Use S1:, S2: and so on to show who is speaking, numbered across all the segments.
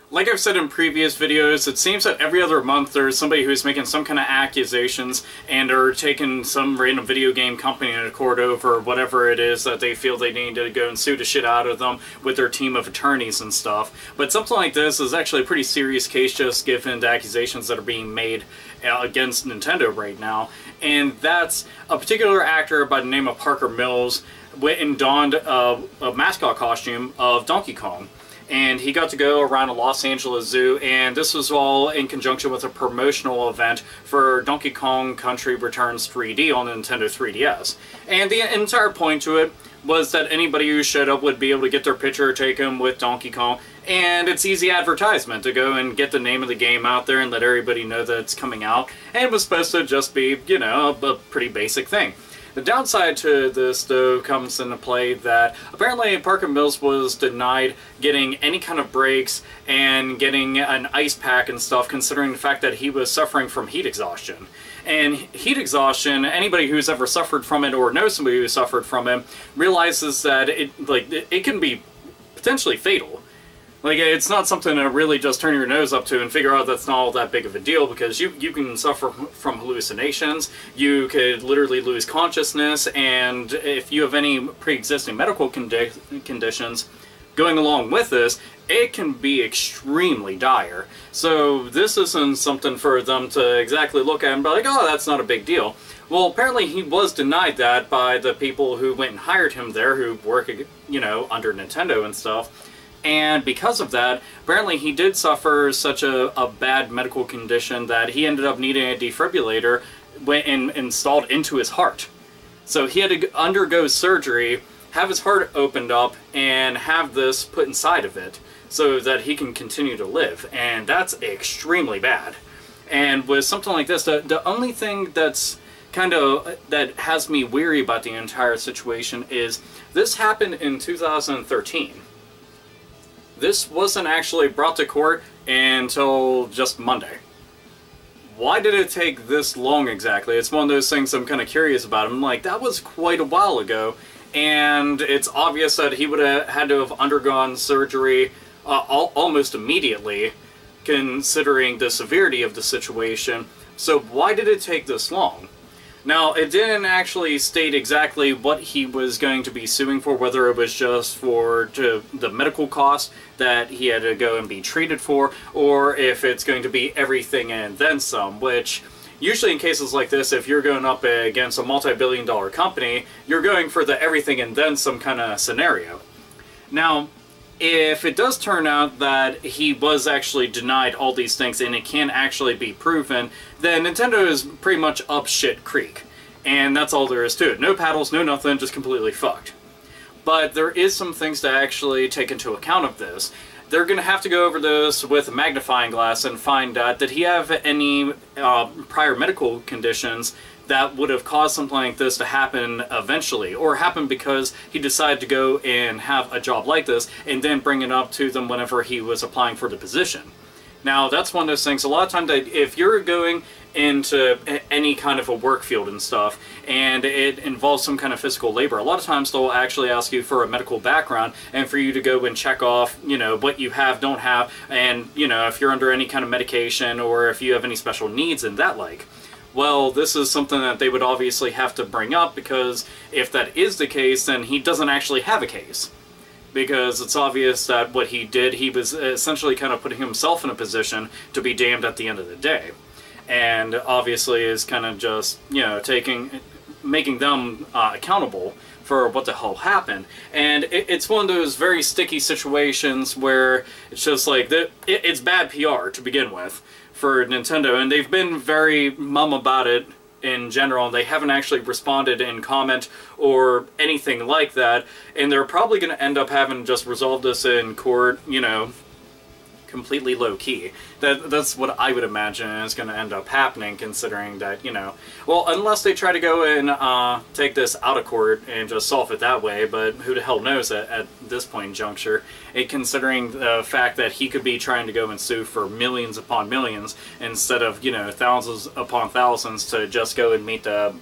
S1: Like I've said in previous videos, it seems that every other month there's somebody who's making some kind of accusations and are taking some random video game company to court over whatever it is that they feel they need to go and sue the shit out of them with their team of attorneys and stuff. But something like this is actually a pretty serious case, just given the accusations that are being made against Nintendo right now. And that's a particular actor by the name of Parker Mills went and donned a mascot costume of Donkey Kong. And he got to go around a Los Angeles zoo, and this was all in conjunction with a promotional event for Donkey Kong Country Returns 3D on the Nintendo 3DS. And the entire point to it was that anybody who showed up would be able to get their picture taken with Donkey Kong, and it's easy advertisement to go and get the name of the game out there and let everybody know that it's coming out, and it was supposed to just be, you know, a pretty basic thing. The downside to this, though, comes into play that apparently Parker Mills was denied getting any kind of breaks and getting an ice pack and stuff, considering the fact that he was suffering from heat exhaustion. And heat exhaustion, anybody who's ever suffered from it or knows somebody who suffered from it realizes that it can be potentially fatal. Like, it's not something to really just turn your nose up to and figure out that's not all that big of a deal, because you can suffer from hallucinations, you could literally lose consciousness, and if you have any pre-existing medical conditions going along with this, it can be extremely dire. So this isn't something for them to exactly look at and be like, oh, that's not a big deal. Well, apparently he was denied that by the people who went and hired him there, who work, you know, under Nintendo and stuff. And because of that, apparently he did suffer such a bad medical condition that he ended up needing a defibrillator installed into his heart. So he had to undergo surgery, have his heart opened up, and have this put inside of it so that he can continue to live. And that's extremely bad. And with something like this, the only thing that's that has me weary about the entire situation is this happened in 2013. This wasn't actually brought to court until just Monday. Why did it take this long exactly? It's one of those things I'm kind of curious about. I'm like, that was quite a while ago, and it's obvious that he would have had to have undergone surgery almost immediately, considering the severity of the situation. So why did it take this long? Now, it didn't actually state exactly what he was going to be suing for, whether it was just for the medical costs that he had to go and be treated for, or if it's going to be everything and then some, which usually in cases like this, if you're going up against a multi-billion-dollar company, you're going for the everything and then some kind of scenario. Now, if it does turn out that he was actually denied all these things and it can actually be proven, then Nintendo is pretty much up shit creek. And that's all there is to it. No paddles, no nothing, just completely fucked. But there is some things to actually take into account of this. They're going to have to go over this with a magnifying glass and find out, did he have any prior medical conditions that would have caused something like this to happen eventually, or happen because he decided to go and have a job like this and then bring it up to them whenever he was applying for the position. Now, that's one of those things, a lot of times that if you're going into any kind of a work field and stuff, and it involves some kind of physical labor, a lot of times they'll actually ask you for a medical background and for you to go and check off, you know, what you have, don't have, and, you know, if you're under any kind of medication or if you have any special needs and that like. Well, this is something that they would obviously have to bring up, because if that is the case, then he doesn't actually have a case. Because it's obvious that what he did, he was essentially kind of putting himself in a position to be damned at the end of the day. And obviously is kind of just, you know, making them accountable for what the hell happened. And it's one of those very sticky situations where it's just like, it's bad PR to begin with for Nintendo, and they've been very mum about it in general. They haven't actually responded in comment or anything like that, and they're probably going to end up having just resolved this in court, you know, completely low-key. That's what I would imagine is going to end up happening, considering that, you know, well, unless they try to go and take this out of court and just solve it that way, but who the hell knows at this point in juncture, considering the fact that he could be trying to go and sue for millions upon millions instead of, you know, thousands upon thousands to just go and meet the,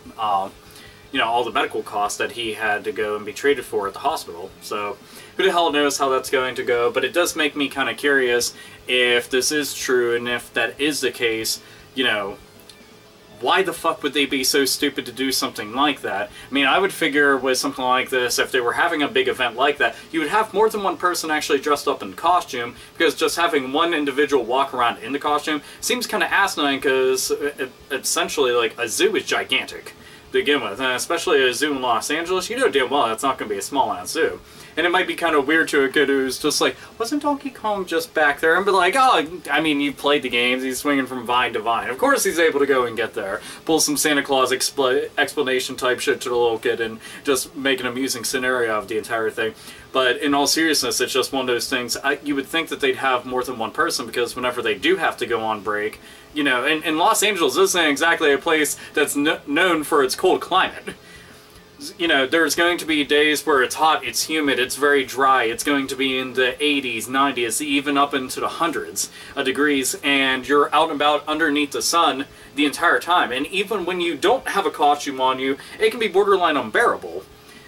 S1: you know, all the medical costs that he had to go and be treated for at the hospital. So who the hell knows how that's going to go, but it does make me kind of curious if this is true, and if that is the case, you know, why the fuck would they be so stupid to do something like that? I mean, I would figure with something like this, if they were having a big event like that, you would have more than one person actually dressed up in costume, because just having one individual walk around in the costume seems kind of asinine, because essentially, like, a zoo is gigantic to begin with, and especially a zoo in Los Angeles, you know damn well that's not going to be a small-ass zoo. And it might be kind of weird to a kid who's just like, wasn't Donkey Kong just back there? And be like, oh, I mean, you played the games, he's swinging from vine to vine. Of course he's able to go and get there. Pull some Santa Claus explanation type shit to the little kid and just make an amusing scenario of the entire thing. But in all seriousness, it's just one of those things, you would think that they'd have more than one person, because whenever they do have to go on break, you know, and Los Angeles isn't exactly a place that's known for its cold climate. You know, there's going to be days where it's hot, it's humid, it's very dry, it's going to be in the 80s, 90s, even up into the hundreds of degrees, and you're out and about underneath the sun the entire time. And even when you don't have a costume on you, it can be borderline unbearable.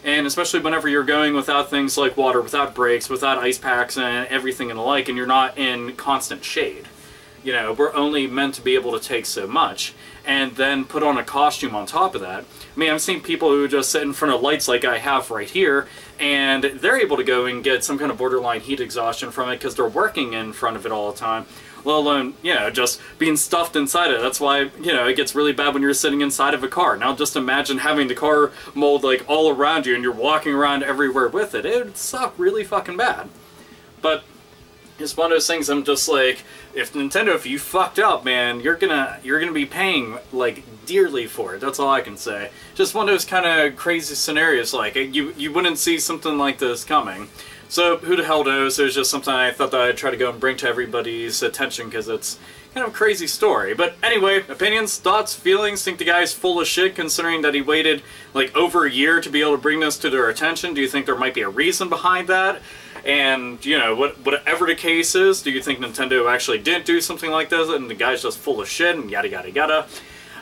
S1: And especially whenever you're going without things like water, without breaks, without ice packs and everything and the like, and you're not in constant shade. You know, we're only meant to be able to take so much, and then put on a costume on top of that. I mean, I've seen people who just sit in front of lights like I have right here, and they're able to go and get some kind of borderline heat exhaustion from it because they're working in front of it all the time. Let alone, you know, just being stuffed inside it. That's why, you know, it gets really bad when you're sitting inside of a car. Now just imagine having the car mold like all around you and you're walking around everywhere with it. It would suck really fucking bad. But it's one of those things I'm just like, if Nintendo, if you fucked up, man, you're gonna be paying, like, dearly for it. That's all I can say. Just one of those kind of crazy scenarios, like, you wouldn't see something like this coming. So, who the hell knows? It was just something I thought that I'd try to go and bring to everybody's attention, because it's kind of a crazy story. But anyway, opinions, thoughts, feelings, think the guy's full of shit considering that he waited, like, over a year to be able to bring this to their attention? Do you think there might be a reason behind that? And, you know, whatever the case is, do you think Nintendo actually didn't do something like this and the guy's just full of shit and yada yada yada?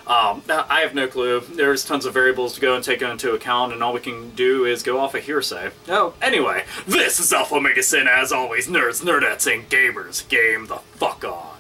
S1: I have no clue. There's tons of variables to go and take into account, and all we can do is go off of hearsay. Oh, anyway, this is AlphaomegaSin, as always, nerds, nerdettes, and gamers. Game the fuck on.